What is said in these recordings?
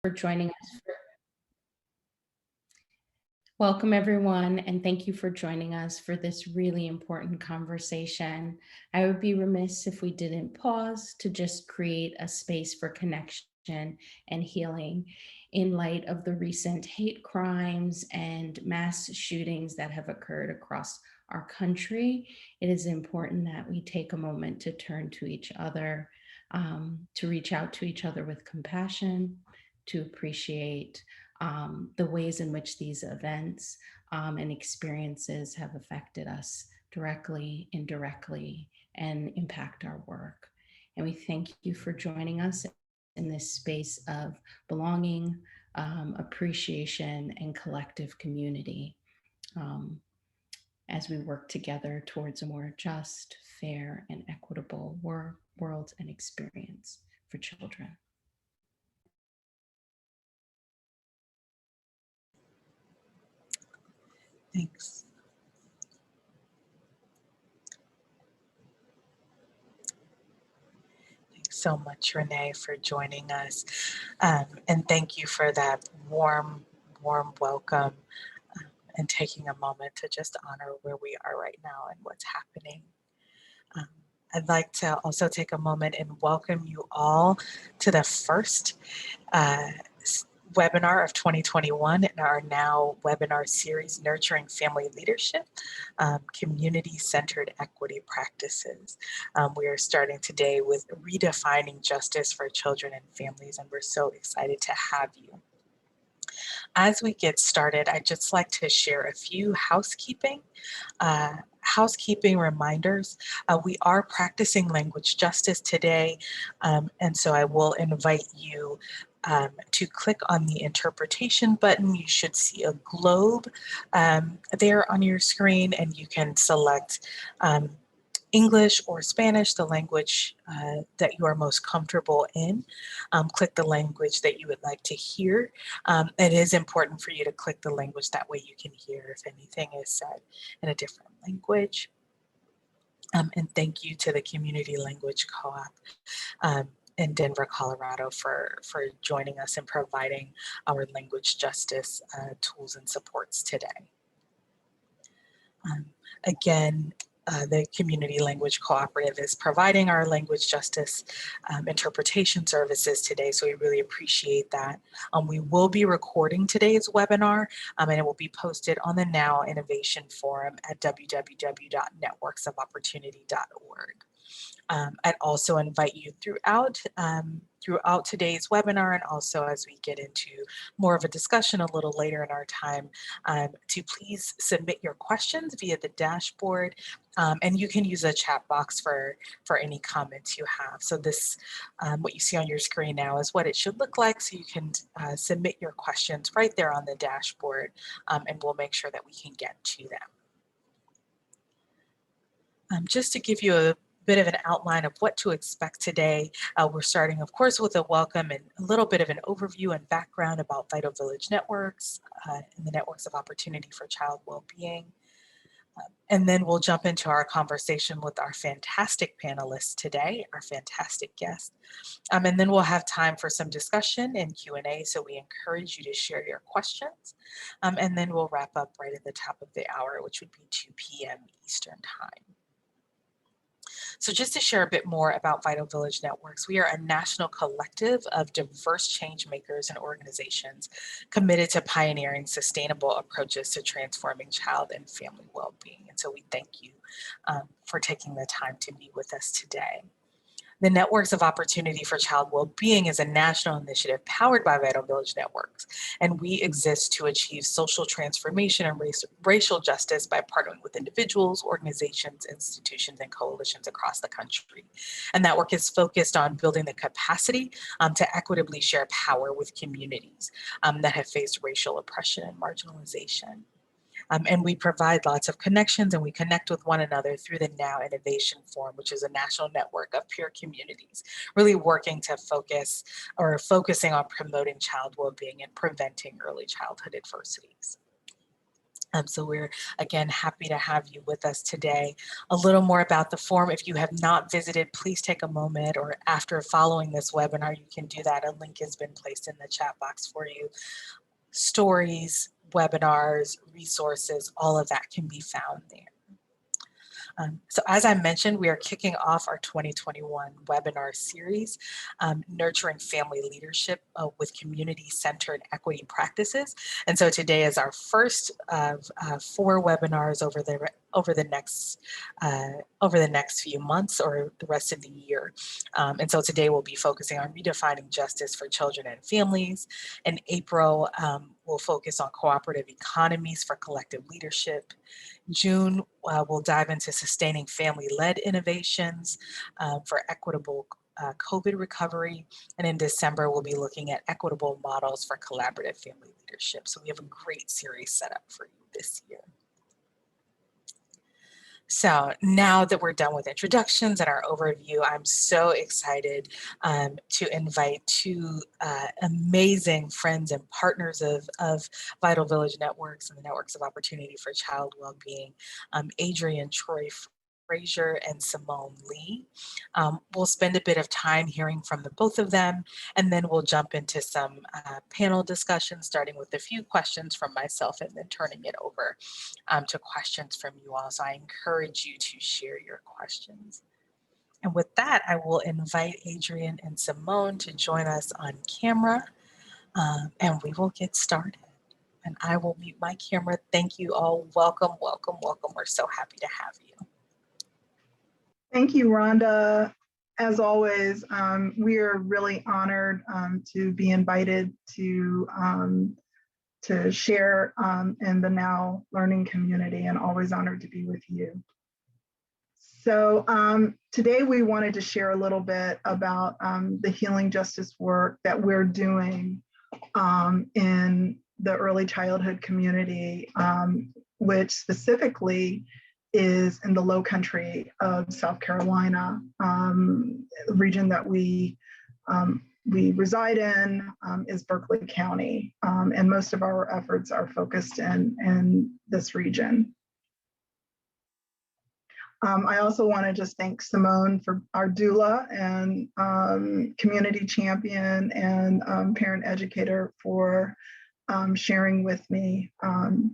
for joining us. Welcome, everyone, and thank you for joining us for this really important conversation. I would be remiss if we didn't pause to just create a space for connection and healing in light of the recent hate crimes and mass shootings that have occurred across our country. It is important that we take a moment to turn to each other, to reach out to each other with compassion, to appreciate the ways in which these events and experiences have affected us directly, indirectly, and impact our work. And we thank you for joining us in this space of belonging, appreciation, and collective community as we work together towards a more just, fair, and equitable world and experience for children. Thanks. Thanks so much, Renee, for joining us. And thank you for that warm welcome and taking a moment to just honor where we are right now and what's happening. I'd like to also take a moment and welcome you all to the first webinar of 2021 in our now webinar series, Nurturing Family Leadership, Community-Centered Equity Practices. We are starting today with Redefining Justice for Children and Families, and we're so excited to have you. As we get started, I'd just like to share a few housekeeping reminders. We are practicing language justice today, and so I will invite you to click on the interpretation button. You should see a globe there on your screen, and you can select English or Spanish, the language that you are most comfortable in. Click the language that you would like to hear. It is important for you to click the language, that way you can hear if anything is said in a different language. And thank you to the Community Language Co-op in Denver, Colorado for joining us and providing our language justice tools and supports today. Again, the Community Language Cooperative is providing our language justice interpretation services today, so we really appreciate that. We will be recording today's webinar, and it will be posted on the Now Innovation Forum at www.networksofopportunity.org. I'd also invite you throughout today's webinar, and also as we get into more of a discussion a little later in our time, to please submit your questions via the dashboard, and you can use a chat box for any comments you have. So this, what you see on your screen now is what it should look like, so you can submit your questions right there on the dashboard, and we'll make sure that we can get to them. Just to give you a bit of an outline of what to expect today. We're starting, of course, with a welcome and a little bit of an overview and background about Vital Village Networks and the Networks of Opportunity for Child Wellbeing. And then we'll jump into our conversation with our fantastic panelists today, our fantastic guests. And then we'll have time for some discussion and Q&A, so we encourage you to share your questions. And then we'll wrap up right at the top of the hour, which would be 2 p.m. Eastern Time. So just to share a bit more about Vital Village Networks, we are a national collective of diverse change makers and organizations committed to pioneering sustainable approaches to transforming child and family well-being. And so we thank you for taking the time to be with us today. The Networks of Opportunity for Child Wellbeing is a national initiative powered by Vital Village Networks, and we exist to achieve social transformation and racial justice by partnering with individuals, organizations, institutions, and coalitions across the country. And that work is focused on building the capacity to equitably share power with communities that have faced racial oppression and marginalization. And we provide lots of connections, and we connect with one another through the Now Innovation Forum, which is a national network of peer communities, really working to focusing on promoting child well-being and preventing early childhood adversities. So we're, again, happy to have you with us today. A little more about the forum. If you have not visited, please take a moment, or after following this webinar, you can do that. A link has been placed in the chat box for you. Stories, webinars, resources, all of that can be found there. So as I mentioned, we are kicking off our 2021 webinar series, Nurturing Family Leadership with Community-Centered Equity Practices. And so today is our first of 4 webinars over the next few months or the rest of the year. And so today we'll be focusing on redefining justice for children and families. In April, we'll focus on cooperative economies for collective leadership. June, we'll dive into sustaining family-led innovations for equitable COVID recovery. And in December, we'll be looking at equitable models for collaborative family leadership. So we have a great series set up for you this year. So now that we're done with introductions and our overview, I'm so excited to invite 2 amazing friends and partners of Vital Village Networks and the Networks of Opportunity for Child Wellbeing, Adrienne, Troy-Frazier, and Simone Lee. We'll spend a bit of time hearing from the both of them, and then we'll jump into some panel discussion, starting with a few questions from myself and then turning it over to questions from you all. So I encourage you to share your questions. And with that, I will invite Adrienne and Simone to join us on camera, and we will get started. And I will mute my camera. Thank you all. Welcome, welcome, welcome. We're so happy to have you. Thank you, Rhonda. As always, we are really honored to be invited to share in the Now Learning community, and always honored to be with you. So today we wanted to share a little bit about the healing justice work that we're doing in the early childhood community, which specifically is in the Lowcountry of South Carolina, the region that we reside in is Berkeley County, and most of our efforts are focused in this region. I also want to just thank Simone, for our doula and community champion and parent educator, for sharing with me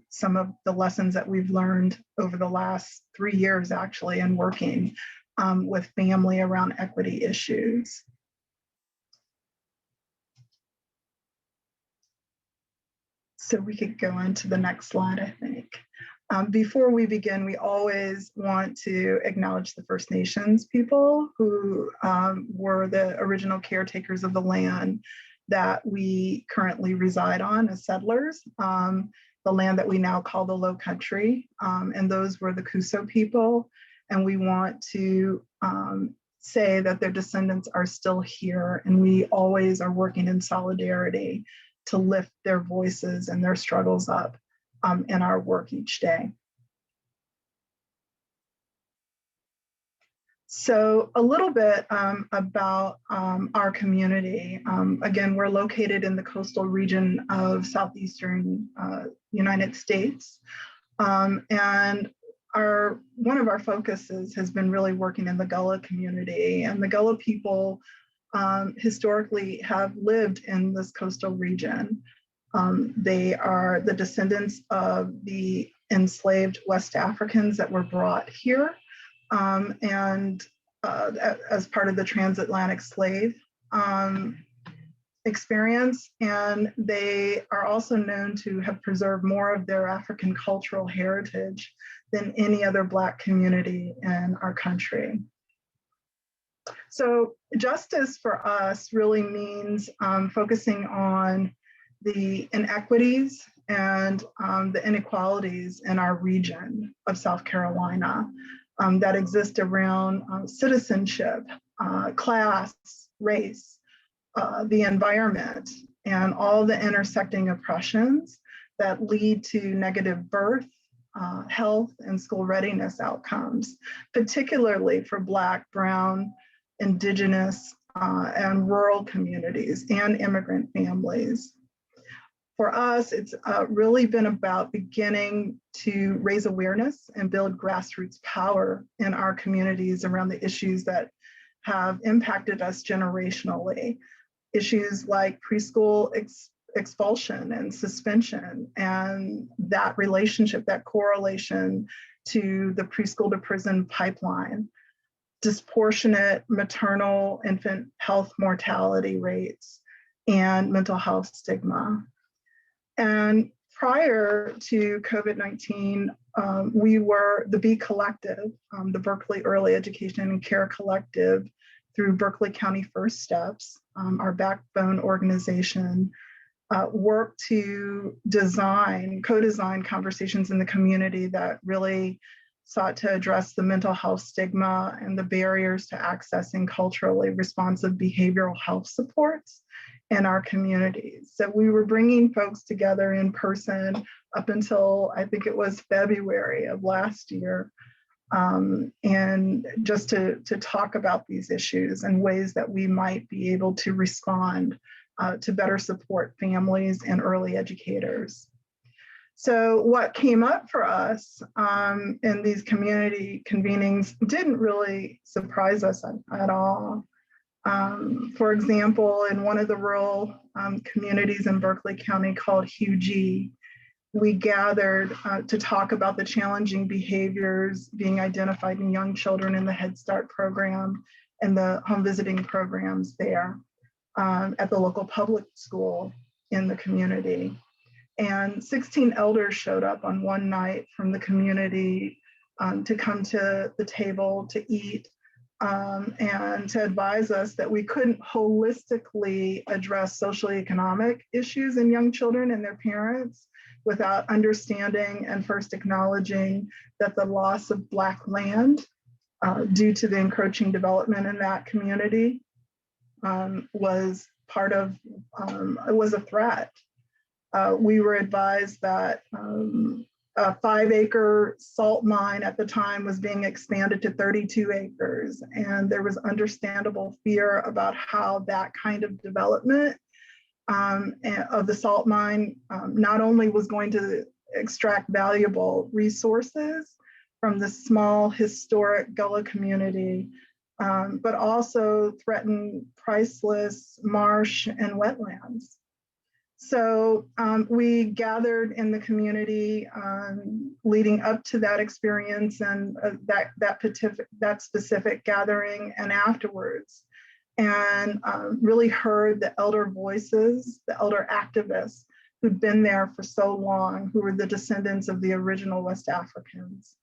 some of the lessons that we've learned over the last 3 years, actually, and working with family around equity issues. So we could go into the next slide, I think. Before we begin, we always want to acknowledge the First Nations people who were the original caretakers of the land that we currently reside on as settlers, the land that we now call the Lowcountry, and those were the Kuso people. And we want to say that their descendants are still here, and we always are working in solidarity to lift their voices and their struggles up in our work each day. So a little bit about our community. Again, we're located in the coastal region of southeastern United States. And one of our focuses has been really working in the Gullah community. And the Gullah people historically have lived in this coastal region. They are the descendants of the enslaved West Africans that were brought here as part of the transatlantic slave experience. And they are also known to have preserved more of their African cultural heritage than any other Black community in our country. So justice for us really means focusing on the inequities and the inequalities in our region of South Carolina that exist around citizenship, class, race, the environment, and all the intersecting oppressions that lead to negative birth, health, and school readiness outcomes, particularly for Black, Brown, Indigenous, and rural communities and immigrant families. For us, it's really been about beginning to raise awareness and build grassroots power in our communities around the issues that have impacted us generationally. Issues like preschool expulsion and suspension, and that relationship, that correlation to the preschool to prison pipeline, disproportionate maternal infant health mortality rates, and mental health stigma. And prior to COVID-19, we were the B Collective, the Berkeley Early Education and Care Collective, through Berkeley County First Steps, our backbone organization, worked to co-design conversations in the community that really sought to address the mental health stigma and the barriers to accessing culturally responsive behavioral health supports in our communities. So we were bringing folks together in person up until I think it was February of last year, and just to talk about these issues and ways that we might be able to respond to better support families and early educators. So what came up for us in these community convenings didn't really surprise us at all. For example, in one of the rural communities in Berkeley County called Hughie, we gathered to talk about the challenging behaviors being identified in young children in the Head Start program and the home visiting programs there at the local public school in the community. And 16 elders showed up on one night from the community to come to the table to eat and to advise us that we couldn't holistically address socioeconomic issues in young children and their parents without understanding and first acknowledging that the loss of Black land due to the encroaching development in that community was part of, it was a threat. We were advised that a 5-acre salt mine at the time was being expanded to 32 acres. And there was understandable fear about how that kind of development of the salt mine not only was going to extract valuable resources from the small historic Gullah community, but also threaten priceless marsh and wetlands. So we gathered in the community leading up to that experience and that specific gathering and afterwards, and really heard the elder voices, the elder activists who'd been there for so long, who were the descendants of the original West Africans.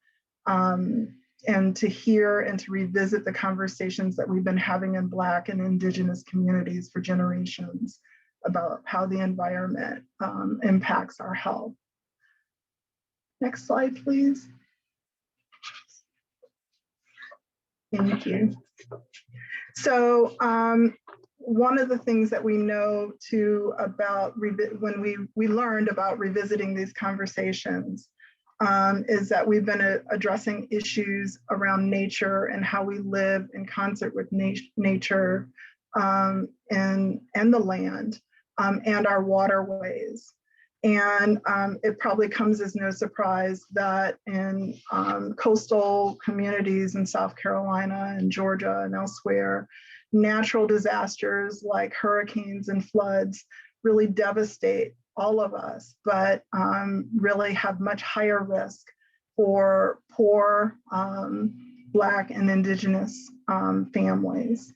And to hear and to revisit the conversations that we've been having in Black and Indigenous communities for generations about how the environment impacts our health. Next slide, please. Thank you. So one of the things that we know too about when we learned about revisiting these conversations is that we've been addressing issues around nature and how we live in concert with nature and the land and our waterways. And it probably comes as no surprise that in coastal communities in South Carolina and Georgia and elsewhere, natural disasters like hurricanes and floods really devastate all of us, but really have much higher risk for poor Black and Indigenous families.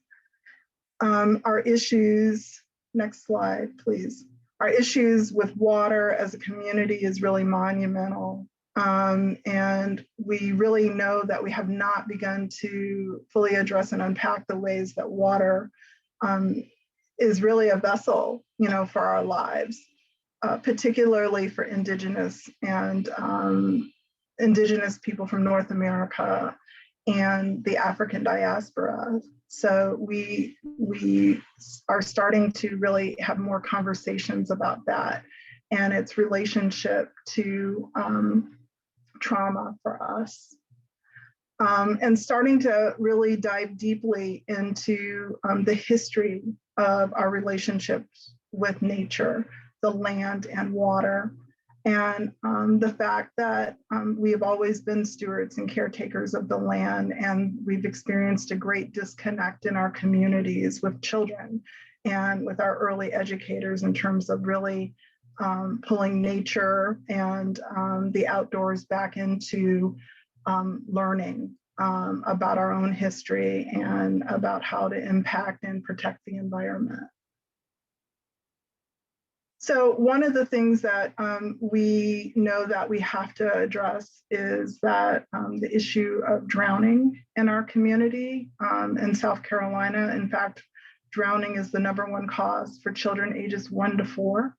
Our issues, next slide, please. Our issues with water as a community is really monumental. And we really know that we have not begun to fully address and unpack the ways that water is really a vessel, for our lives, particularly for Indigenous and Indigenous people from North America and the African diaspora. So we are starting to really have more conversations about that and its relationship to trauma for us. And starting to really dive deeply into the history of our relationships with nature, the land and water. And the fact that we have always been stewards and caretakers of the land, and we've experienced a great disconnect in our communities with children and with our early educators in terms of really pulling nature and the outdoors back into learning about our own history and about how to impact and protect the environment. So one of the things that we know that we have to address is that the issue of drowning in our community in South Carolina. In fact, drowning is the #1 cause for children ages 1 to 4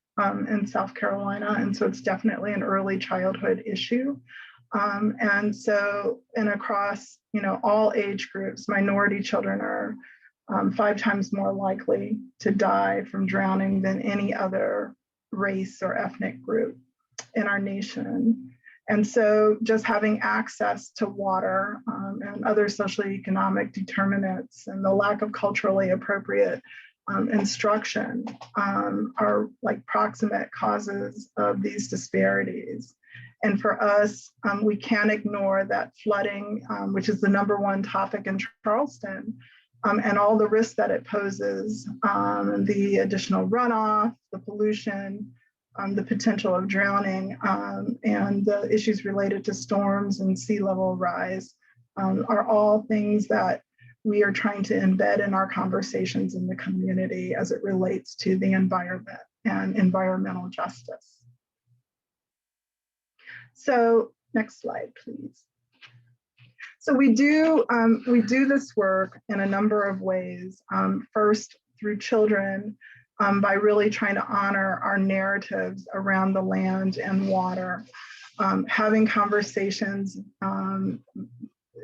in South Carolina. And so it's definitely an early childhood issue. And so, and across, all age groups, minority children are 5 times more likely to die from drowning than any other race or ethnic group in our nation. And so just having access to water and other socioeconomic determinants and the lack of culturally appropriate instruction are like proximate causes of these disparities. And for us, we can't ignore that flooding, which is the #1 topic in Charleston, and all the risks that it poses, the additional runoff, the pollution, the potential of drowning, and the issues related to storms and sea level rise are all things that we are trying to embed in our conversations in the community as it relates to the environment and environmental justice. So next slide, please. So we do this work in a number of ways. First, through children, by really trying to honor our narratives around the land and water, having conversations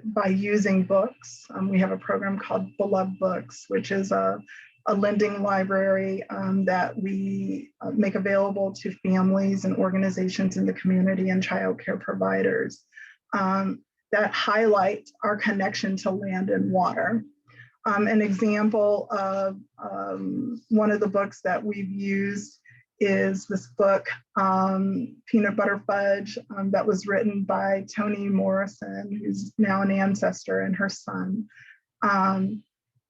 by using books. We have a program called Beloved Books, which is a lending library that we make available to families and organizations in the community and childcare providers that highlight our connection to land and water. An example of one of the books that we've used is this book, Peanut Butter Fudge, that was written by Toni Morrison, who's now an ancestor, and her son.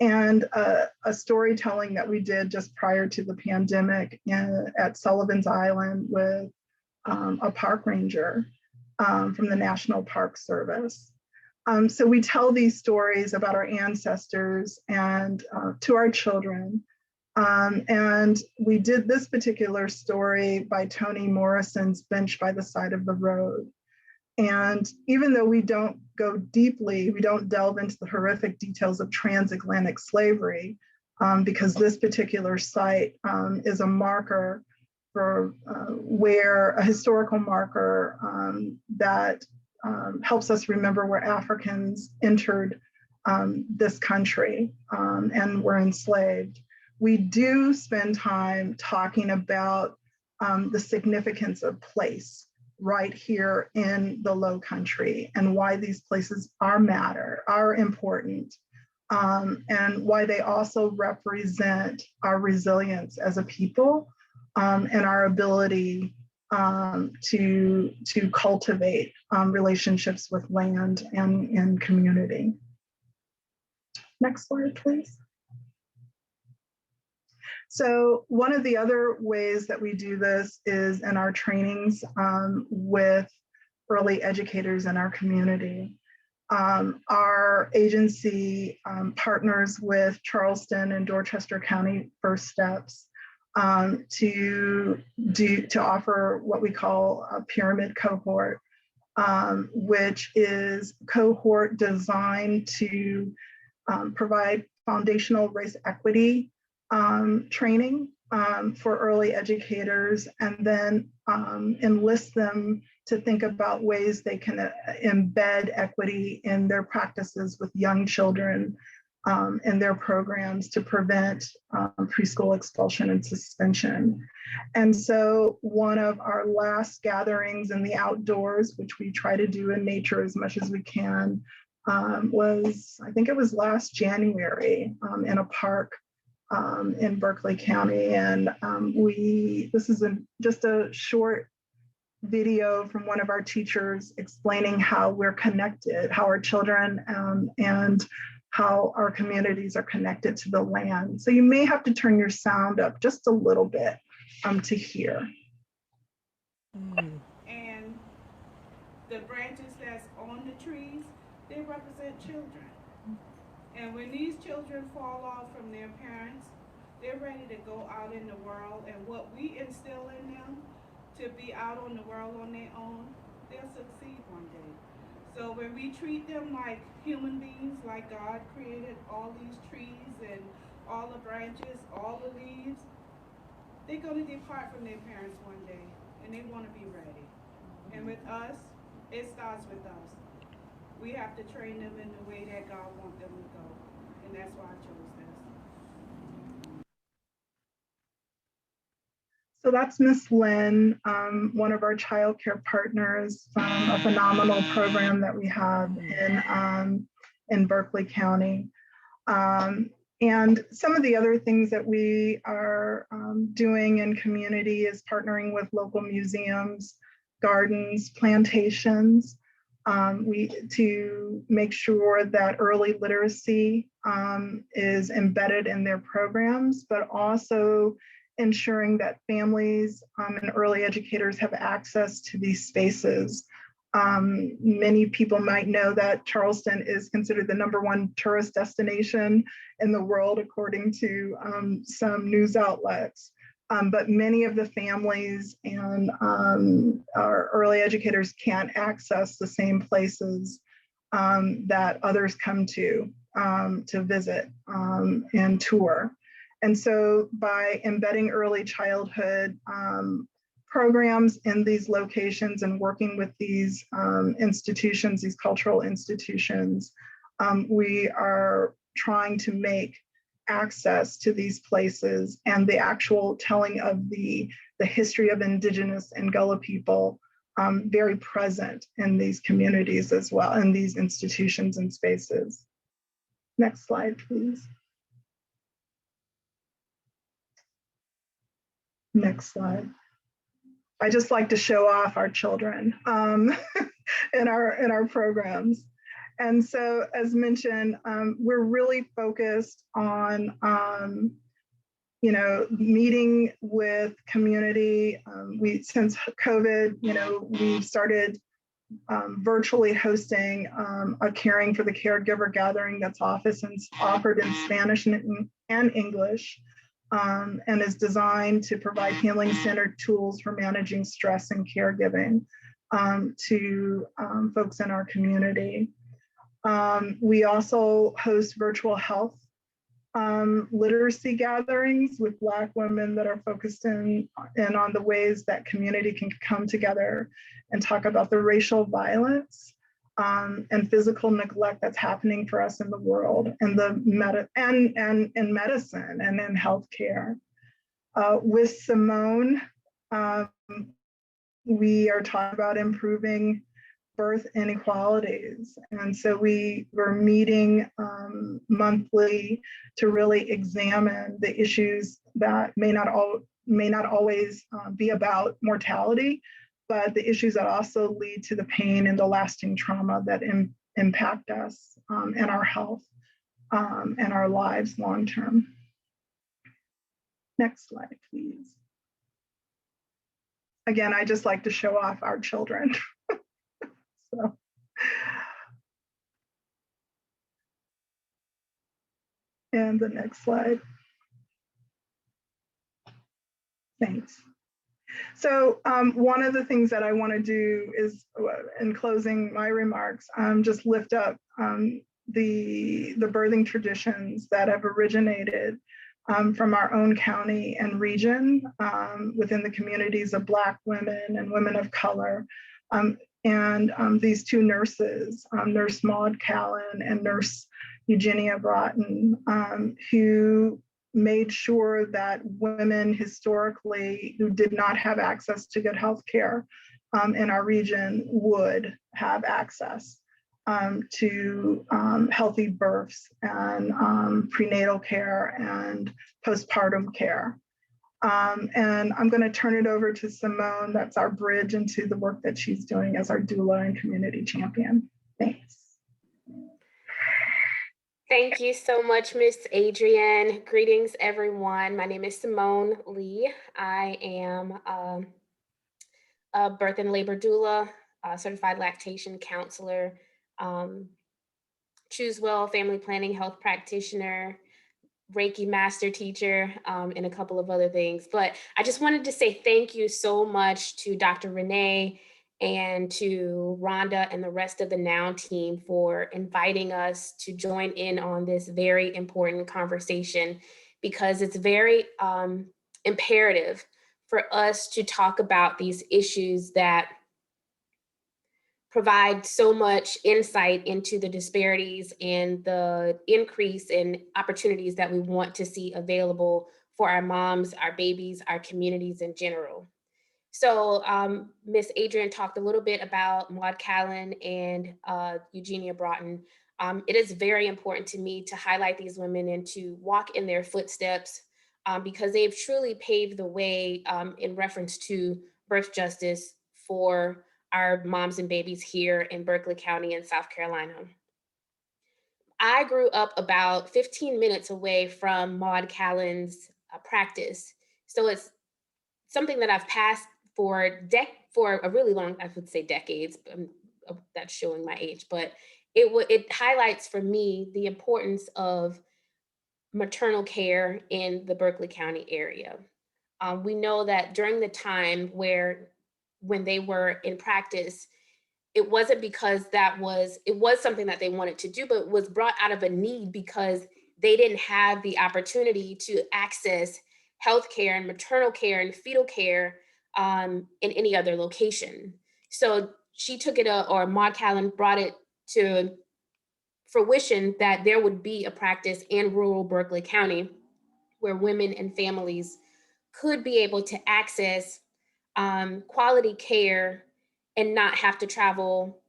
And a storytelling that we did just prior to the pandemic at Sullivan's Island with a park ranger from the National Park Service. So we tell these stories about our ancestors and to our children. And we did this particular story by Toni Morrison's Bench by the Side of the Road. And even though we don't go deeply, we don't delve into the horrific details of transatlantic slavery, because this particular site is a marker for where a historical marker that helps us remember where Africans entered this country and were enslaved. We do spend time talking about the significance of place right here in the Lowcountry and why these places are important, and why they also represent our resilience as a people and our ability to cultivate relationships with land and community. Next slide, please. So one of the other ways that we do this is in our trainings with early educators in our community. Our agency partners with Charleston and Dorchester County First Steps to offer what we call a pyramid cohort, which is a cohort designed to provide foundational race equity training for early educators, and then enlist them to think about ways they can embed equity in their practices with young children in their programs to prevent preschool expulsion and suspension. And so one of our last gatherings in the outdoors, which we try to do in nature as much as we can, I think it was last January in a park in Berkeley County. And this is just a short video from one of our teachers explaining how we're connected, how our children and how our communities are connected to the land. So you may have to turn your sound up just a little bit to hear. And the branches that's on the trees, they represent children. And when these children fall off from their parents, they're ready to go out in the world. And what we instill in them to be out on the world on their own, they'll succeed one day. So when we treat them like human beings, like God created all these trees and all the branches, all the leaves, they're going to depart from their parents one day, and they want to be ready. And with us, it starts with us. We have to train them in the way that God wants them to go, and that's why I chose this. So that's Miss Lynn, one of our childcare partners from a phenomenal program that we have in Berkeley County. And some of the other things that we are doing in community is partnering with local museums, gardens, plantations, to make sure that early literacy is embedded in their programs, but also ensuring that families and early educators have access to these spaces. Many people might know that Charleston is considered the #1 tourist destination in the world, according to some news outlets. But many of the families and our early educators can't access the same places that others come to visit and tour. And so by embedding early childhood programs in these locations and working with these institutions, these cultural institutions, we are trying to make access to these places and the actual telling of the history of Indigenous and Gullah people very present in these communities as well, in these institutions and spaces. Next slide, please. Next slide. I just like to show off our children in our programs. And so, as mentioned, we're really focused on, meeting with community. Since COVID, we've started virtually hosting a Caring for the Caregiver gathering that's offered in Spanish and English. And is designed to provide healing-centered tools for managing stress and caregiving to folks in our community. We also host virtual health literacy gatherings with Black women that are focused in on the ways that community can come together and talk about the racial violence and physical neglect that's happening for us in the world, and in medicine and in healthcare. With Simone, we are talking about improving birth inequalities, and so we're meeting monthly to really examine the issues that may not always be about mortality, but the issues that also lead to the pain and the lasting trauma that impact us and our health and our lives long term. Next slide, please. Again, I just like to show off our children. So. And the next slide. Thanks. So one of the things that I want to do is, in closing my remarks, just lift up the birthing traditions that have originated from our own county and region within the communities of Black women and women of color. And these two nurses, Nurse Maud Callan and Nurse Eugenia Broughton, who made sure that women historically who did not have access to good health care in our region would have access. to healthy births and prenatal care and postpartum care. And I'm going to turn it over to Simone. That's our bridge into the work that she's doing as our doula and community champion. Thanks. Thank you so much, Miss Adrienne. Greetings, everyone. My name is Simone Lee. I am a birth and labor doula, certified lactation counselor, Choose Well family planning health practitioner, Reiki master teacher, and a couple of other things. But I just wanted to say thank you so much to Dr. Renee and to Ronda and the rest of the Now team for inviting us to join in on this very important conversation, because it's very imperative for us to talk about these issues that provide so much insight into the disparities and the increase in opportunities that we want to see available for our moms, our babies, our communities in general. So Miss Adrienne talked a little bit about Maud Callan and Eugenia Broughton. It is very important to me to highlight these women and to walk in their footsteps because they've truly paved the way in reference to birth justice for our moms and babies here in Berkeley County in South Carolina. I grew up about 15 minutes away from Maud Callan's practice. So it's something that I've passed for a really long, I would say decades, that's showing my age, but it highlights for me the importance of maternal care in the Berkeley County area. We know that during the time when they were in practice, it wasn't because it was something that they wanted to do, but it was brought out of a need because they didn't have the opportunity to access healthcare and maternal care and fetal care in any other location. So she took it, or Maud Callan brought it to fruition that there would be a practice in rural Berkeley County where women and families could be able to access quality care and not have to travel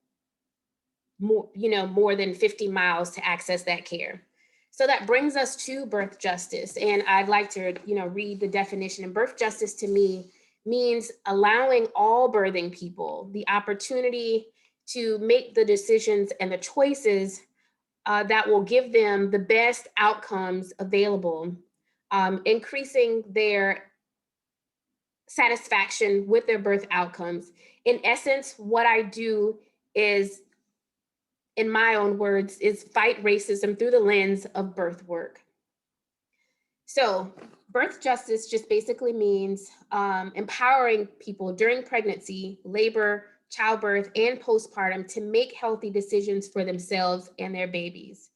more than 50 miles to access that care. So that brings us to birth justice. And I'd like to, read the definition. And birth justice to me means allowing all birthing people the opportunity to make the decisions and the choices that will give them the best outcomes available, increasing their satisfaction with their birth outcomes. In essence, what I do is, in my own words, is fight racism through the lens of birth work. So birth justice just basically means empowering people during pregnancy, labor, childbirth, and postpartum to make healthy decisions for themselves and their babies.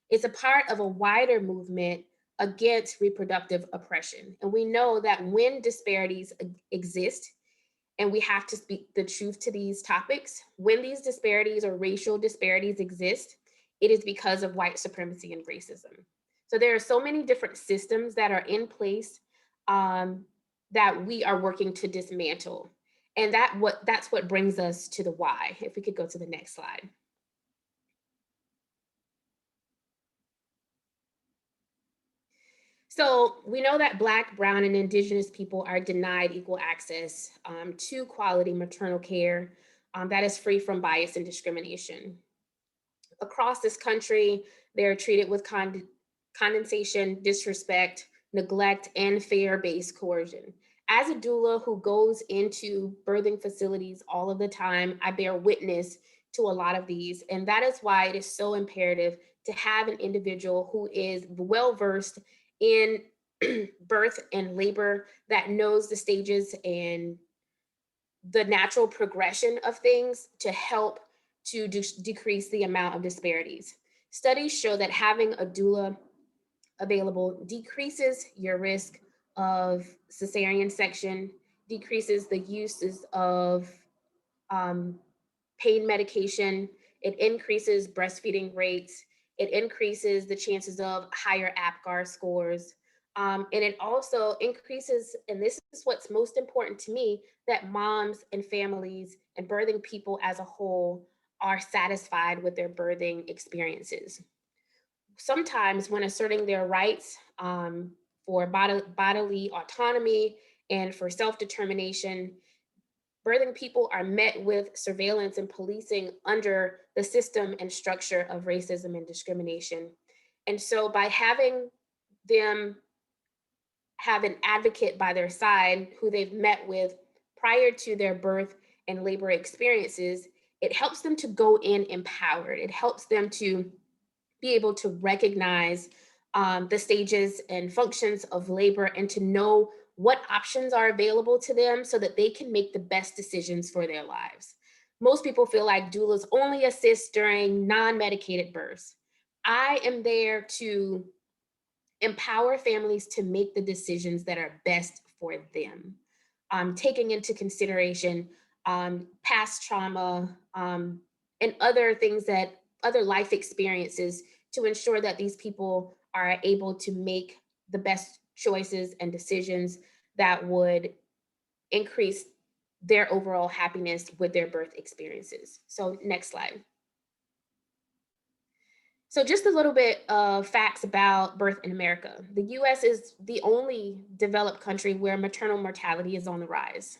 It's a part of a wider movement against reproductive oppression. And we know that when disparities exist, and we have to speak the truth to these topics, when these disparities or racial disparities exist, it is because of white supremacy and racism. So there are so many different systems that are in place that we are working to dismantle. And that's what brings us to the why. If we could go to the next slide. So we know that Black, Brown, and Indigenous people are denied equal access to quality maternal care that is free from bias and discrimination. Across this country, they're treated with condensation, disrespect, neglect, and fear-based coercion. As a doula who goes into birthing facilities all of the time, I bear witness to a lot of these. And that is why it is so imperative to have an individual who is well-versed in birth and labor, that knows the stages and the natural progression of things to help to decrease the amount of disparities. Studies show that having a doula available decreases your risk of cesarean section, decreases the uses of pain medication, it increases breastfeeding rates, it increases the chances of higher APGAR scores, and it also increases, and this is what's most important to me, that moms and families and birthing people as a whole are satisfied with their birthing experiences. Sometimes when asserting their rights for bodily autonomy and for self-determination, birthing people are met with surveillance and policing under the system and structure of racism and discrimination. And so by having them have an advocate by their side who they've met with prior to their birth and labor experiences, it helps them to go in empowered. It helps them to be able to recognize the stages and functions of labor and to know what options are available to them so that they can make the best decisions for their lives. Most people feel like doulas only assist during non-medicated births. I am there to empower families to make the decisions that are best for them, taking into consideration past trauma and other things that other life experiences to ensure that these people are able to make the best choices and decisions that would increase their overall happiness with their birth experiences. So next slide. So just a little bit of facts about birth in America. The US is the only developed country where maternal mortality is on the rise.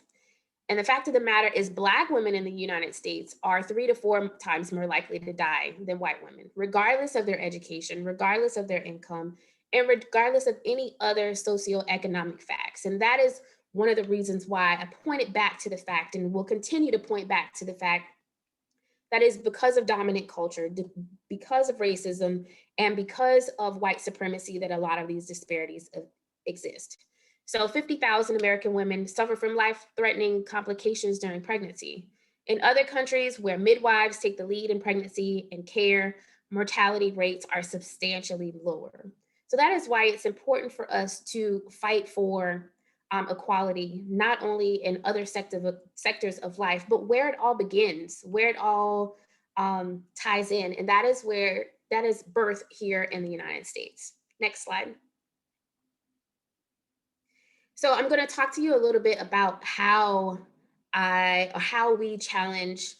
And the fact of the matter is Black women in the United States are 3 to 4 times more likely to die than white women, regardless of their education, regardless of their income, and regardless of any other socioeconomic facts. And that is one of the reasons why I pointed back to the fact and will continue to point back to the fact that is because of dominant culture, because of racism, and because of white supremacy that a lot of these disparities exist. So 50,000 American women suffer from life-threatening complications during pregnancy. In other countries where midwives take the lead in pregnancy and care, mortality rates are substantially lower. So that is why it's important for us to fight for equality, not only in other sectors of life, but where it all begins, where it all ties in. And that is birth here in the United States. Next slide. So I'm going to talk to you a little bit about how we challenge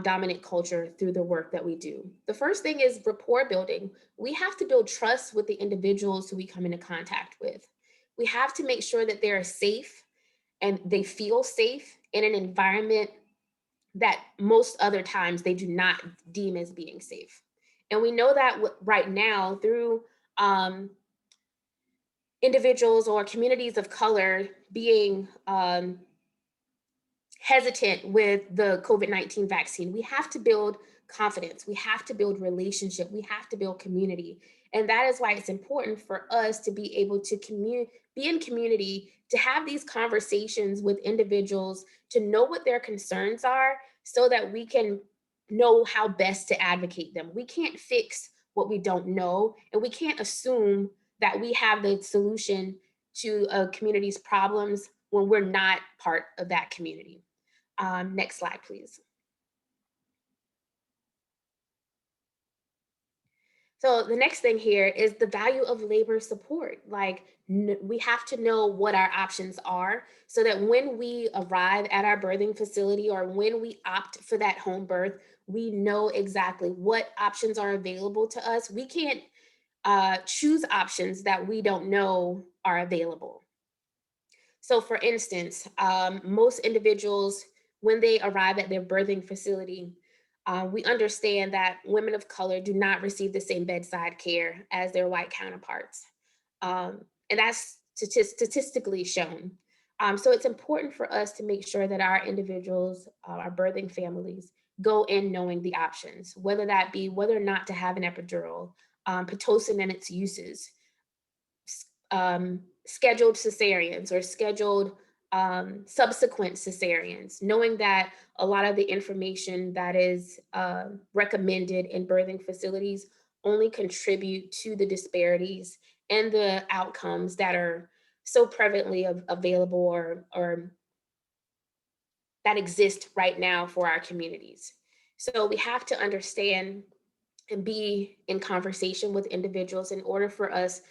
dominant culture through the work that we do. The first thing is rapport building. We have to build trust with the individuals who we come into contact with. We have to make sure that they're safe and they feel safe in an environment that most other times they do not deem as being safe. And we know that right now through individuals or communities of color being hesitant with the COVID-19 vaccine. We have to build confidence. We have to build relationship. We have to build community. And that is why it's important for us to be able to be in community, to have these conversations with individuals, to know what their concerns are so that we can know how best to advocate them. We can't fix what we don't know, and we can't assume that we have the solution to a community's problems when we're not part of that community. Next slide, please. So the next thing here is the value of labor support. Like we have to know what our options are so that when we arrive at our birthing facility or when we opt for that home birth, we know exactly what options are available to us. We can't choose options that we don't know are available. So for instance, most individuals, when they arrive at their birthing facility, we understand that women of color do not receive the same bedside care as their white counterparts. And that's statistically shown. So it's important for us to make sure that our individuals, our birthing families, go in knowing the options, whether that be whether or not to have an epidural, Pitocin and its uses, scheduled cesareans or scheduled subsequent cesareans, knowing that a lot of the information that is recommended in birthing facilities only contribute to the disparities and the outcomes that are so prevalently available or that exist right now for our communities. So we have to understand and be in conversation with individuals in order for us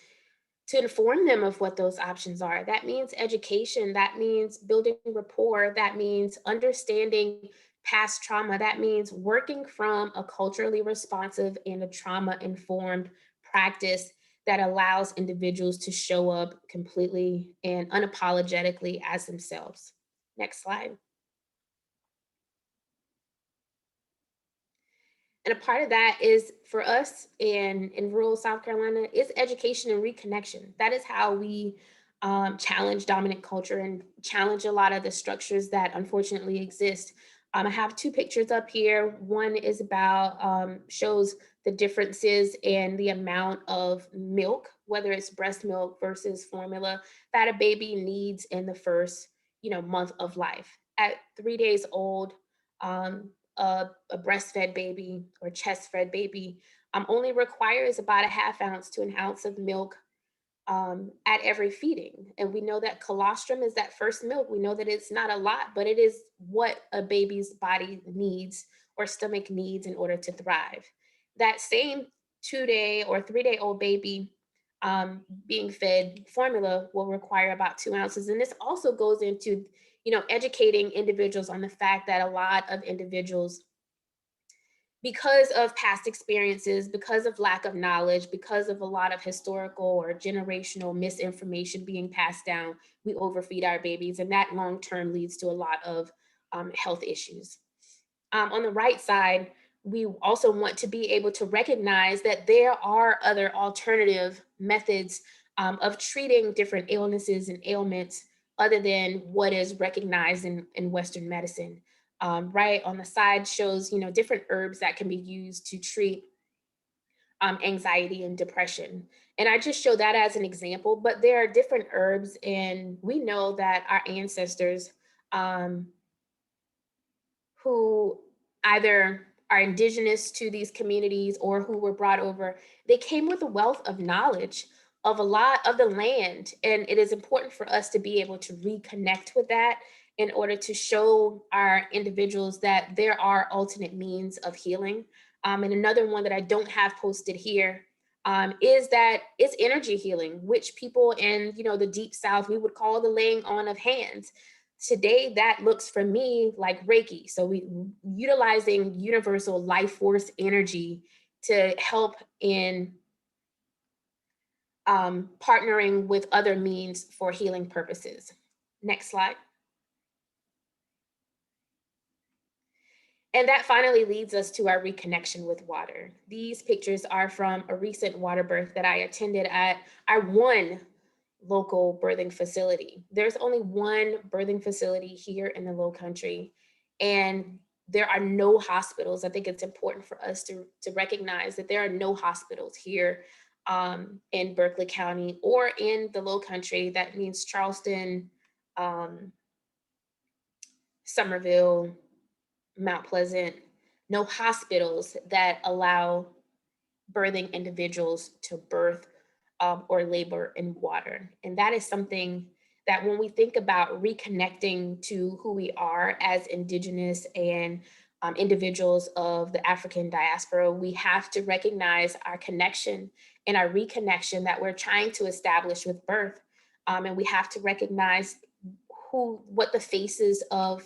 to inform them of what those options are. That means education, that means building rapport, that means understanding past trauma, that means working from a culturally responsive and a trauma-informed practice that allows individuals to show up completely and unapologetically as themselves. Next slide. And a part of that is for us in rural South Carolina is education and reconnection. That is how we challenge dominant culture and challenge a lot of the structures that unfortunately exist. I have two pictures up here. One is about, shows the differences in the amount of milk, whether it's breast milk versus formula, that a baby needs in the first, month of life. At 3 days old, a breastfed baby or chest fed baby only requires about a half ounce to an ounce of milk at every feeding. And we know that colostrum is that first milk. We know that it's not a lot, but it is what a baby's body needs or stomach needs in order to thrive. That same 2-day or 3-day old baby being fed formula will require about 2 ounces. And this also goes into, educating individuals on the fact that a lot of individuals, because of past experiences, because of lack of knowledge, because of a lot of historical or generational misinformation being passed down, we overfeed our babies, and that long term leads to a lot of health issues. On the right side, we also want to be able to recognize that there are other alternative methods of treating different illnesses and ailments other than what is recognized in Western medicine. Right on the side shows, different herbs that can be used to treat anxiety and depression. And I just show that as an example, but there are different herbs, and we know that our ancestors who either are indigenous to these communities or who were brought over, they came with a wealth of knowledge of a lot of the land. And it is important for us to be able to reconnect with that in order to show our individuals that there are alternate means of healing. And another one that I don't have posted here is that it's energy healing, which people in the deep South, we would call the laying on of hands. Today, that looks for me like Reiki. So we utilizing universal life force energy to help in partnering with other means for healing purposes. Next slide. And that finally leads us to our reconnection with water. These pictures are from a recent water birth that I attended at our one local birthing facility. There's only one birthing facility here in the Lowcountry, and there are no hospitals. I think it's important for us to recognize that there are no hospitals here in Berkeley County or in the Lowcountry. That means Charleston, Somerville, Mount Pleasant, no hospitals that allow birthing individuals to birth or labor in water. And that is something that when we think about reconnecting to who we are as Indigenous and individuals of the African diaspora, we have to recognize our connection and our reconnection that we're trying to establish with birth. And we have to recognize what the faces of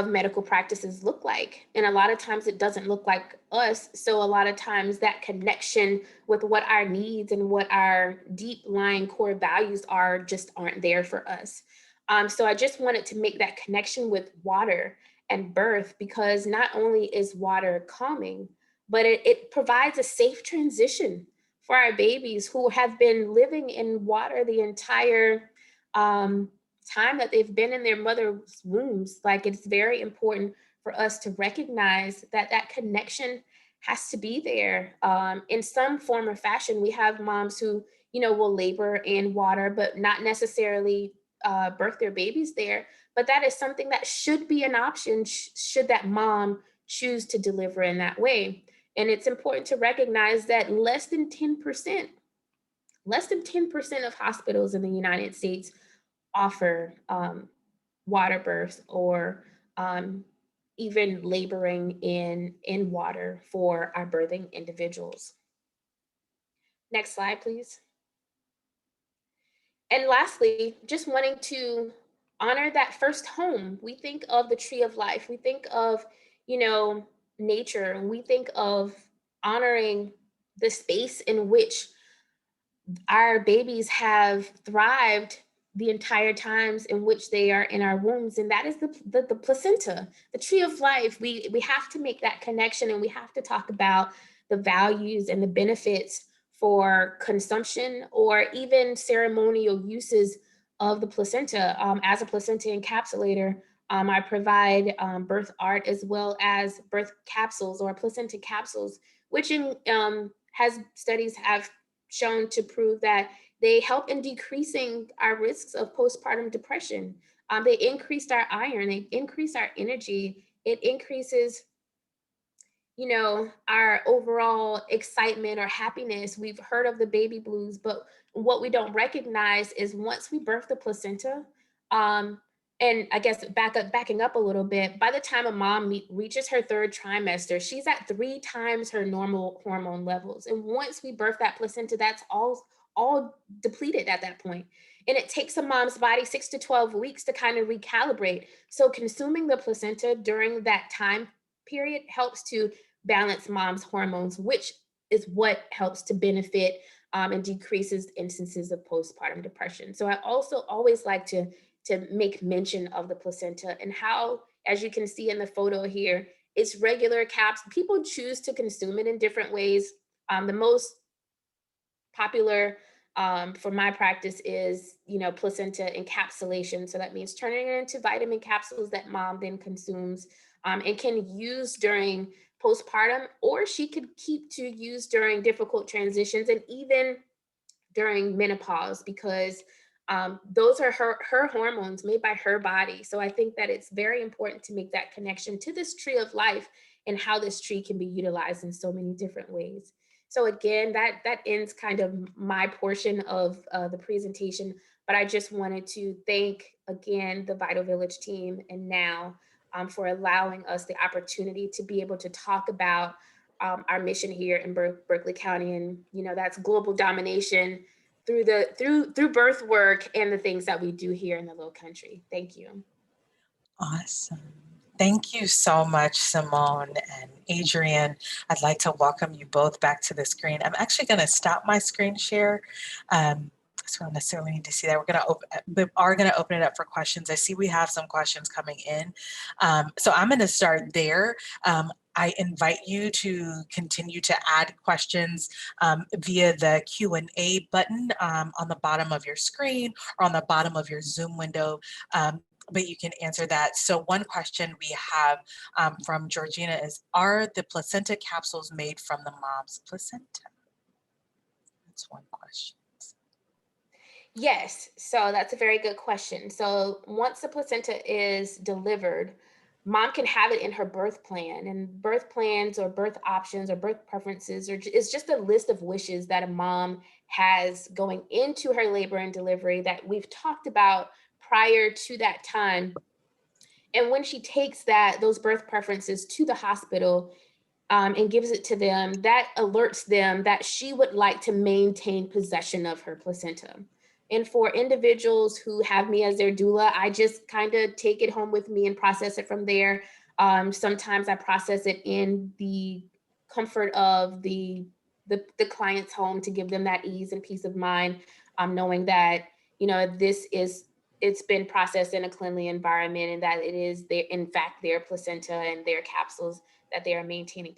medical practices look like. And a lot of times it doesn't look like us. So a lot of times that connection with what our needs and what our deep lying core values are just aren't there for us. So I just wanted to make that connection with water and birth, because not only is water calming, but it provides a safe transition for our babies who have been living in water the entire time that they've been in their mother's wombs. Like, it's very important for us to recognize that that connection has to be there in some form or fashion. We have moms who, will labor in water, but not necessarily birth their babies there. But that is something that should be an option should that mom choose to deliver in that way. And it's important to recognize that less than 10% of hospitals in the United States offer water births or even laboring in water for our birthing individuals. Next slide, please. And lastly, just wanting to honor that first home. We think of the tree of life. We think of, nature, and we think of honoring the space in which our babies have thrived the entire times in which they are in our wombs, and that is the placenta, the tree of life. We have to make that connection, and we have to talk about the values and the benefits for consumption or even ceremonial uses of the placenta. As a placenta encapsulator, I provide birth art as well as birth capsules or placenta capsules, which studies have shown to prove that they help in decreasing our risks of postpartum depression. They increased our iron, they increase our energy, it increases, our overall excitement or happiness. We've heard of the baby blues, but what we don't recognize is once we birth the placenta, and I guess backing up a little bit, by the time a mom reaches her third trimester, she's at 3 times her normal hormone levels. And once we birth that placenta, that's all depleted at that point. And it takes a mom's body 6 to 12 weeks to kind of recalibrate. So consuming the placenta during that time period helps to balance mom's hormones, which is what helps to benefit and decreases instances of postpartum depression. So I also always like to make mention of the placenta and how, as you can see in the photo here, it's regular caps. People choose to consume it in different ways. The most popular for my practice is, placenta encapsulation. So that means turning it into vitamin capsules that mom then consumes and can use during postpartum, or she could keep to use during difficult transitions and even during menopause, because those are her hormones made by her body. So I think that it's very important to make that connection to this tree of life and how this tree can be utilized in so many different ways. So again, that ends kind of my portion of the presentation, but I just wanted to thank again the Vital Village team and now for allowing us the opportunity to be able to talk about our mission here in Berkeley County, and that's global domination through birth work and the things that we do here in the Lowcountry. Thank you. Awesome. Thank you so much, Simone and Adrienne. I'd like to welcome you both back to the screen. I'm actually going to stop my screen share. So we don't necessarily need to see that. We are going to open it up for questions. I see we have some questions coming in. So I'm going to start there. I invite you to continue to add questions via the Q&A button on the bottom of your screen or on the bottom of your Zoom window. But you can answer that. So one question we have from Georgina is, are the placenta capsules made from the mom's placenta? That's one question. Yes, so that's a very good question. So once the placenta is delivered, mom can have it in her birth plan, and birth plans or birth options or birth preferences is just a list of wishes that a mom has going into her labor and delivery that we've talked about prior to that time. And when she takes those birth preferences to the hospital and gives it to them, that alerts them that she would like to maintain possession of her placenta. And for individuals who have me as their doula, I just kind of take it home with me and process it from there. Sometimes I process it in the comfort of the client's home to give them that ease and peace of mind, knowing that, it's been processed in a cleanly environment and that it is in fact their placenta and their capsules that they are maintaining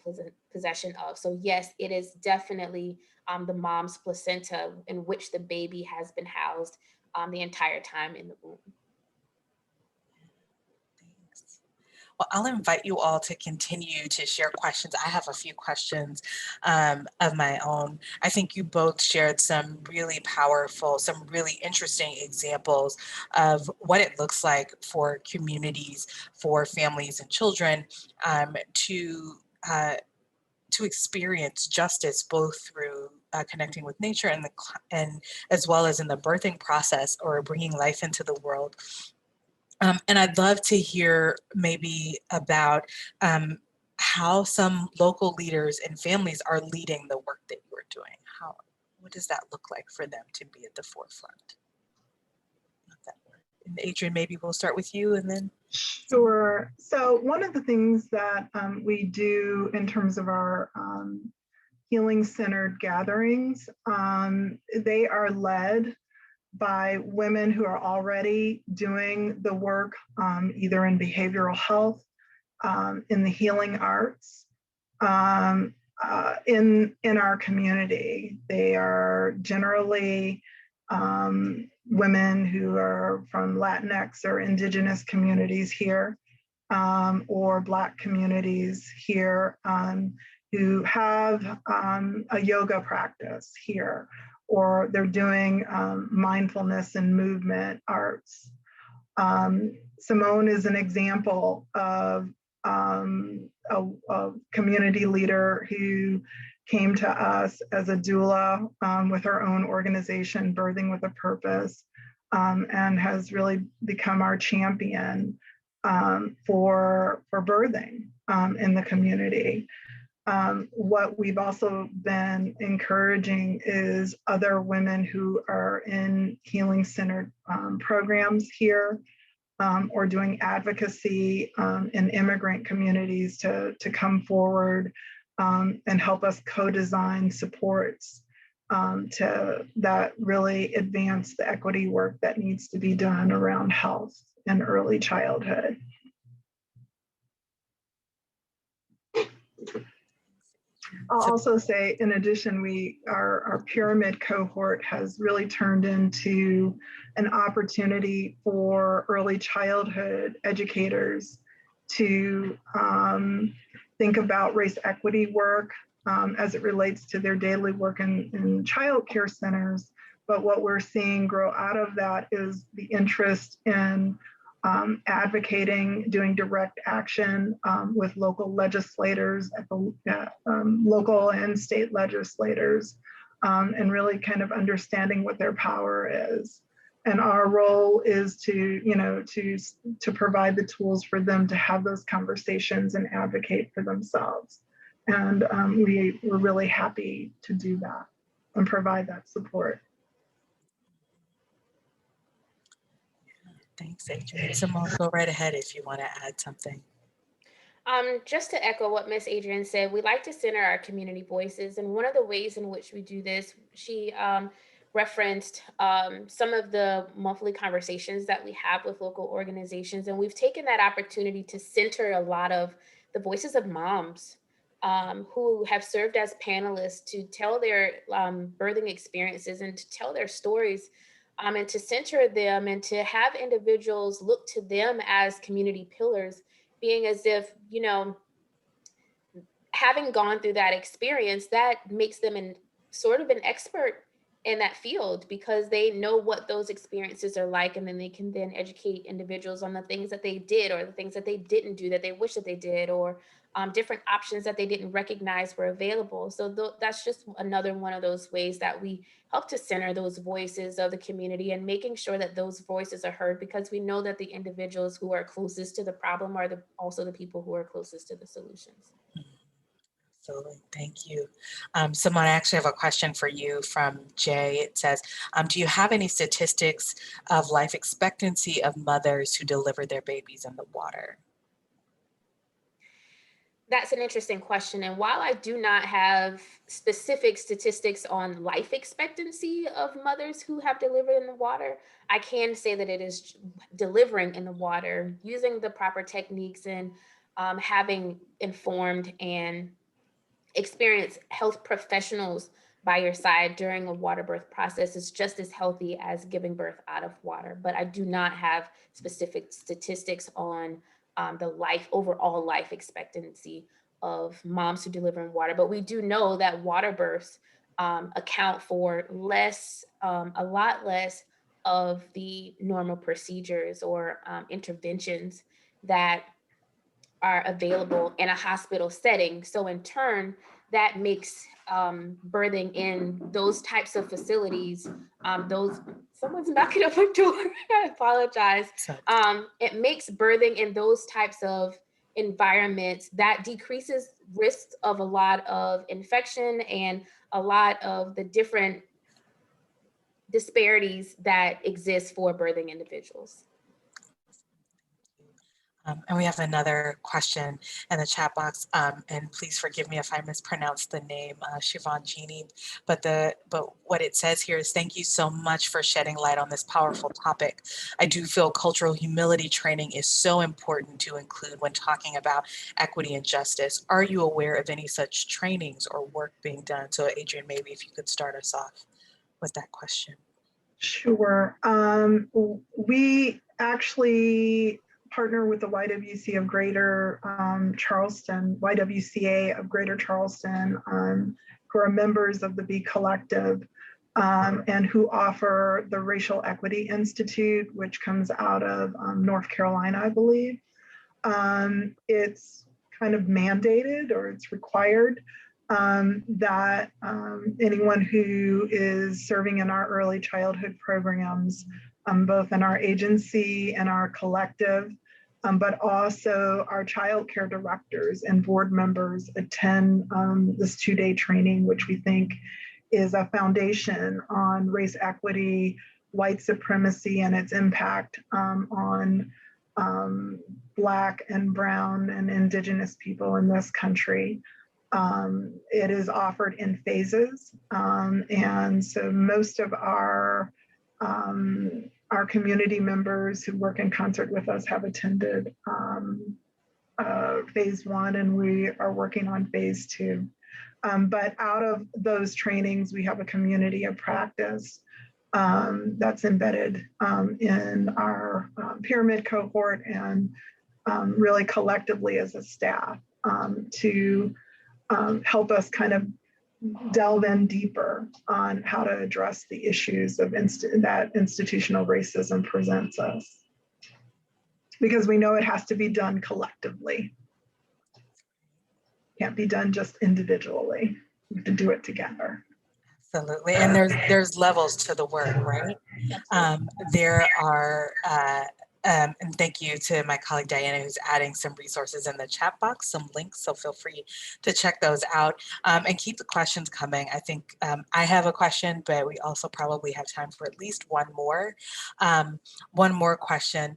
possession of. So yes, it is definitely the mom's placenta in which the baby has been housed the entire time in the womb. Thanks. Well, I'll invite you all to continue to share questions. I have a few questions of my own. I think you both shared some really powerful, some really interesting examples of what it looks like for communities, for families and children to experience justice both through connecting with nature and as well as in the birthing process or bringing life into the world. And I'd love to hear maybe about how some local leaders and families are leading the work that you're doing. What does that look like for them to be at the forefront of that work? And Adrienne, maybe we'll start with you and then. Sure. So one of the things that we do in terms of our healing-centered gatherings, they are led by women who are already doing the work either in behavioral health, in the healing arts, in our community. They are generally women who are from Latinx or Indigenous communities here, or Black communities here, who have a yoga practice here, or they're doing mindfulness and movement arts. Simone is an example of a community leader who came to us as a doula with her own organization, Birthing with a Purpose, and has really become our champion for birthing in the community. What we've also been encouraging is other women who are in healing-centered programs here, or doing advocacy in immigrant communities to come forward and help us co-design supports that really advance the equity work that needs to be done around health and early childhood. I'll also say, in addition, our pyramid cohort has really turned into an opportunity for early childhood educators to think about race equity work as it relates to their daily work in child care centers. But what we're seeing grow out of that is the interest in advocating, doing direct action with local legislators, at the local and state legislators, and really kind of understanding what their power is. And our role is to provide the tools for them to have those conversations and advocate for themselves. And we're really happy to do that and provide that support. Thanks, Adrienne. Simone, go right ahead if you want to add something. Just to echo what Miss Adrienne said, we like to center our community voices. And one of the ways in which we do this, she referenced some of the monthly conversations that we have with local organizations. And we've taken that opportunity to center a lot of the voices of moms who have served as panelists to tell their birthing experiences and to tell their stories. And to center them and to have individuals look to them as community pillars, being as if, having gone through that experience, that makes them sort of an expert in that field because they know what those experiences are like, and then they can then educate individuals on the things that they did or the things that they didn't do that they wish that they did, or different options that they didn't recognize were available. So that's just another one of those ways that we help to center those voices of the community and making sure that those voices are heard, because we know that the individuals who are closest to the problem are also the people who are closest to the solutions. Absolutely, thank you. Simone, I actually have a question for you from Jay. It says, do you have any statistics of life expectancy of mothers who deliver their babies in the water? That's an interesting question. And while I do not have specific statistics on life expectancy of mothers who have delivered in the water, I can say that it is delivering in the water, using the proper techniques, and having informed and experienced health professionals by your side during a water birth process is just as healthy as giving birth out of water. But I do not have specific statistics on the overall life expectancy of moms who deliver in water. But we do know that water births account for a lot less of the normal procedures or interventions that are available in a hospital setting. So in turn, that makes birthing in those types of facilities, someone's knocking on my door, I apologize. It makes birthing in those types of environments that decreases risks of a lot of infection and a lot of the different disparities that exist for birthing individuals. And we have another question in the chat box, and please forgive me if I mispronounce the name, Siobhan Genie, but what it says here is, thank you so much for shedding light on this powerful topic. I do feel cultural humility training is so important to include when talking about equity and justice. Are you aware of any such trainings or work being done? So Adrienne, maybe if you could start us off with that question. Sure. We actually partner with the YWCA of Greater Charleston, YWCA of Greater Charleston, who are members of the B Collective, and who offer the Racial Equity Institute, which comes out of North Carolina, I believe. It's kind of mandated, or it's required, that anyone who is serving in our early childhood programs, both in our agency and our collective, but also our child care directors and board members attend this 2-day training, which we think is a foundation on race equity, white supremacy, and its impact on Black and Brown and Indigenous people in this country. It is offered in phases, and so most of our community members who work in concert with us have attended phase 1, and we are working on phase 2. But out of those trainings, we have a community of practice that's embedded in our pyramid cohort, and really collectively as a staff to help us kind of delve in deeper on how to address the issues of that institutional racism presents us. Because we know it has to be done collectively. Can't be done just individually. We have to do it together. Absolutely, and there's levels to the work, right? There are, and thank you to my colleague Diana, who's adding some resources in the chat box, some links, so feel free to check those out, and keep the questions coming. I think I have a question, but we also probably have time for at least one more question.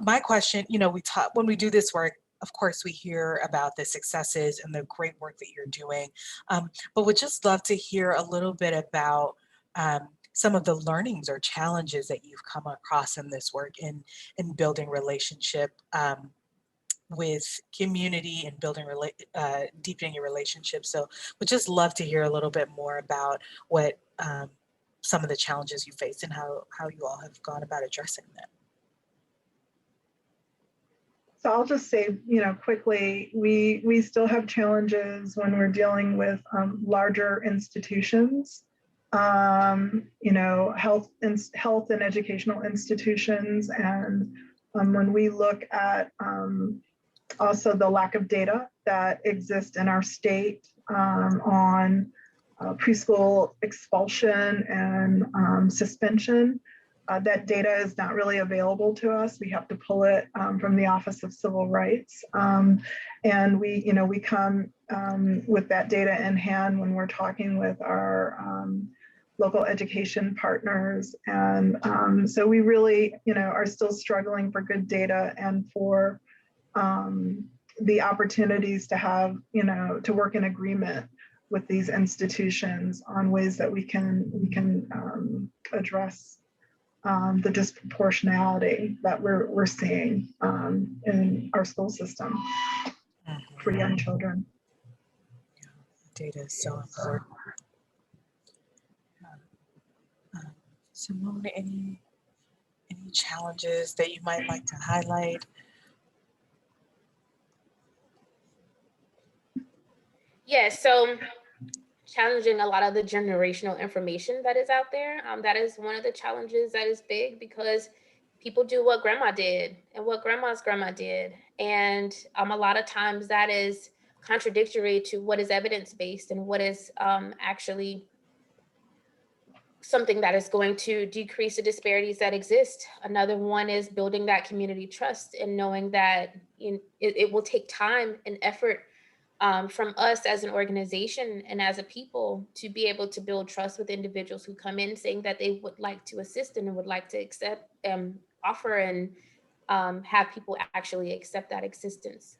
My question, when we do this work, of course, we hear about the successes and the great work that you're doing, but would just love to hear a little bit about some of the learnings or challenges that you've come across in this work in building relationship with community and deepening your relationship. So would just love to hear a little bit more about what some of the challenges you face and how you all have gone about addressing them. So I'll just say, quickly, we still have challenges when we're dealing with larger institutions, health and educational institutions, and when we look at also the lack of data that exists in our state on preschool expulsion and suspension. That data is not really available to us. We have to pull it from the Office of Civil Rights. And we come with that data in hand when we're talking with our local education partners. And so we really, are still struggling for good data and for the opportunities to have, to work in agreement with these institutions on ways that we can address the disproportionality that we're seeing in our school system for young children. Data is so important. Simone, any challenges that you might like to highlight? Yeah, so challenging a lot of the generational information that is out there. That is one of the challenges that is big, because people do what grandma did and what grandma's grandma did. And a lot of times that is contradictory to what is evidence-based and what is actually something that is going to decrease the disparities that exist. Another one is building that community trust and knowing that it will take time and effort from us as an organization and as a people to be able to build trust with individuals who come in saying that they would like to assist and would like to accept, offer, and have people actually accept that assistance.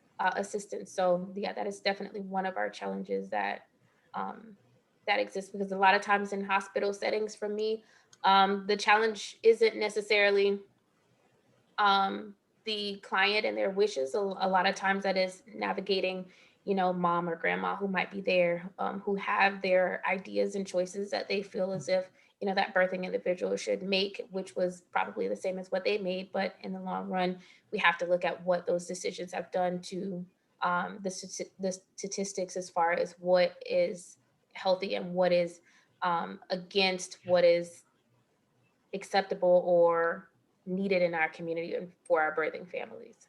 So yeah, that is definitely one of our challenges that that exists, because a lot of times in hospital settings for me, the challenge isn't necessarily the client and their wishes. A lot of times that is navigating, mom or grandma who might be there, who have their ideas and choices that they feel as if, that birthing individual should make, which was probably the same as what they made. But in the long run, we have to look at what those decisions have done to the statistics as far as what is healthy and what is against what is acceptable or needed in our community and for our birthing families.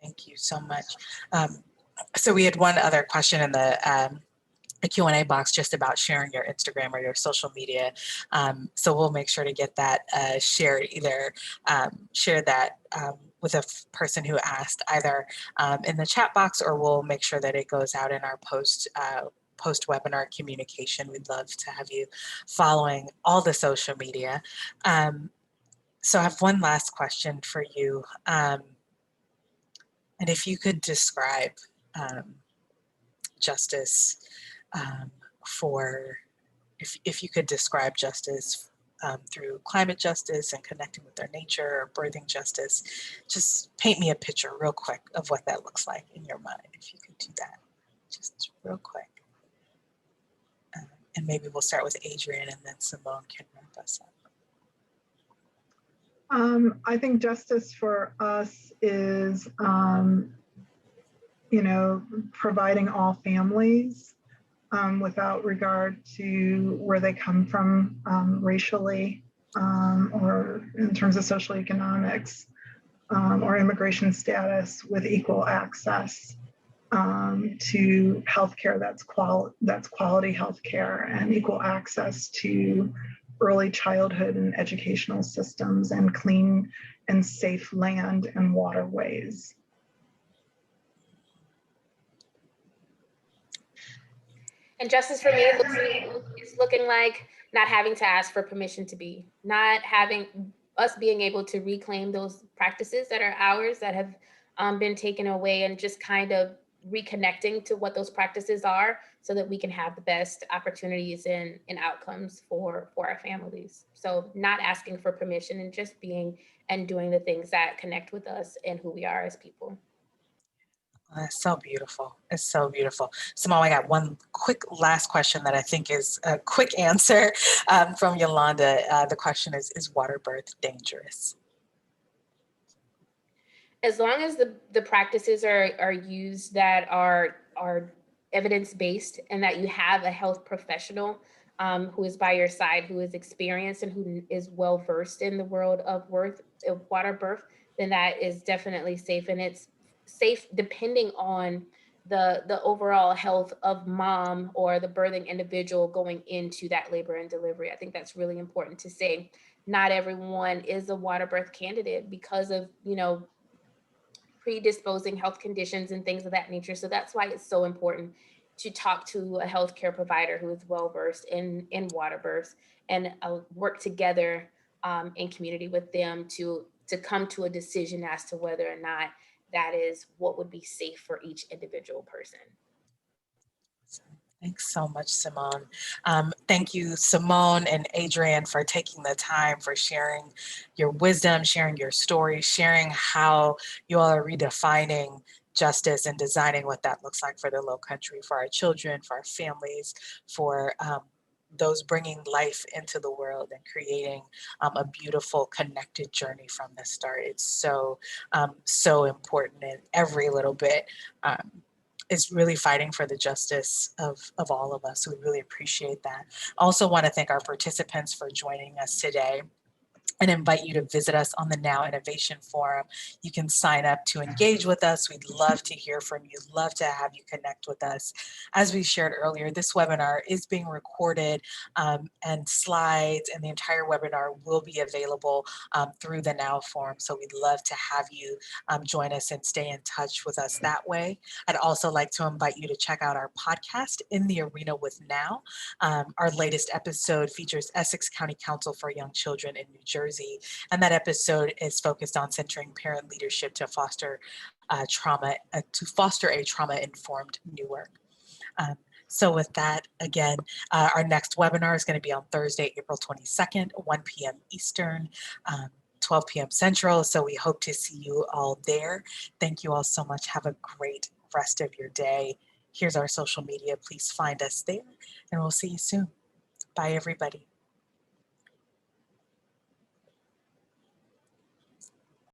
Thank you so much. So we had one other question in the Q&A box just about sharing your Instagram or your social media. So we'll make sure to get that shared, either share that with a person who asked, either in the chat box, or we'll make sure that it goes out in our post-webinar communication. We'd love to have you following all the social media. So I have one last question for you. And if you could describe justice if you could describe justice through climate justice and connecting with our nature, or birthing justice, just paint me a picture real quick of what that looks like in your mind, if you could do that, just real quick. And maybe we'll start with Adrienne, and then Simone can wrap us up. I think justice for us is, providing all families without regard to where they come from racially, or in terms of social economics, or immigration status, with equal access to healthcare that's quality healthcare, and equal access to early childhood and educational systems, and clean and safe land and waterways. And justice for me is looking like not having to ask for permission to be, not having us being able to reclaim those practices that are ours, that have been taken away, and just kind of reconnecting to what those practices are, so that we can have the best opportunities and outcomes for our families. So not asking for permission, and just being and doing the things that connect with us and who we are as people. That's so beautiful. It's so beautiful. Simone, I got one quick last question that I think is a quick answer from Yolanda. The question is water birth dangerous? As long as the practices are used that are evidence-based, and that you have a health professional who is by your side, who is experienced and who is well-versed in the world of water birth, then that is definitely safe. And it's safe depending on the overall health of mom or the birthing individual going into that labor and delivery. I think that's really important to say. Not everyone is a water birth candidate because of, predisposing health conditions and things of that nature. So that's why it's so important to talk to a healthcare provider who is well-versed in water births, and work together in community with them to come to a decision as to whether or not that is what would be safe for each individual person. Thanks so much, Simone. Thank you, Simone and Adrienne, for taking the time, for sharing your wisdom, sharing your story, sharing how you all are redefining justice and designing what that looks like for the Lowcountry, for our children, for our families, for those bringing life into the world and creating a beautiful connected journey from the start. It's so, so important, and every little bit is really fighting for the justice of all of us. So we really appreciate that. Also want to thank our participants for joining us today, and invite you to visit us on the Now Innovation Forum. You can sign up to engage with us. We'd love to hear from you, love to have you connect with us. As we shared earlier, this webinar is being recorded, and slides and the entire webinar will be available through the Now Forum. So we'd love to have you join us and stay in touch with us that way. I'd also like to invite you to check out our podcast, In the Arena with Now. Our latest episode features Essex County Council for Young Children in New Jersey, Jersey. And that episode is focused on centering parent leadership to foster a trauma-informed new work. So with that, again, our next webinar is going to be on Thursday, April 22nd, 1 p.m. Eastern, 12 p.m. Central. So we hope to see you all there. Thank you all so much. Have a great rest of your day. Here's our social media. Please find us there, and we'll see you soon. Bye, everybody.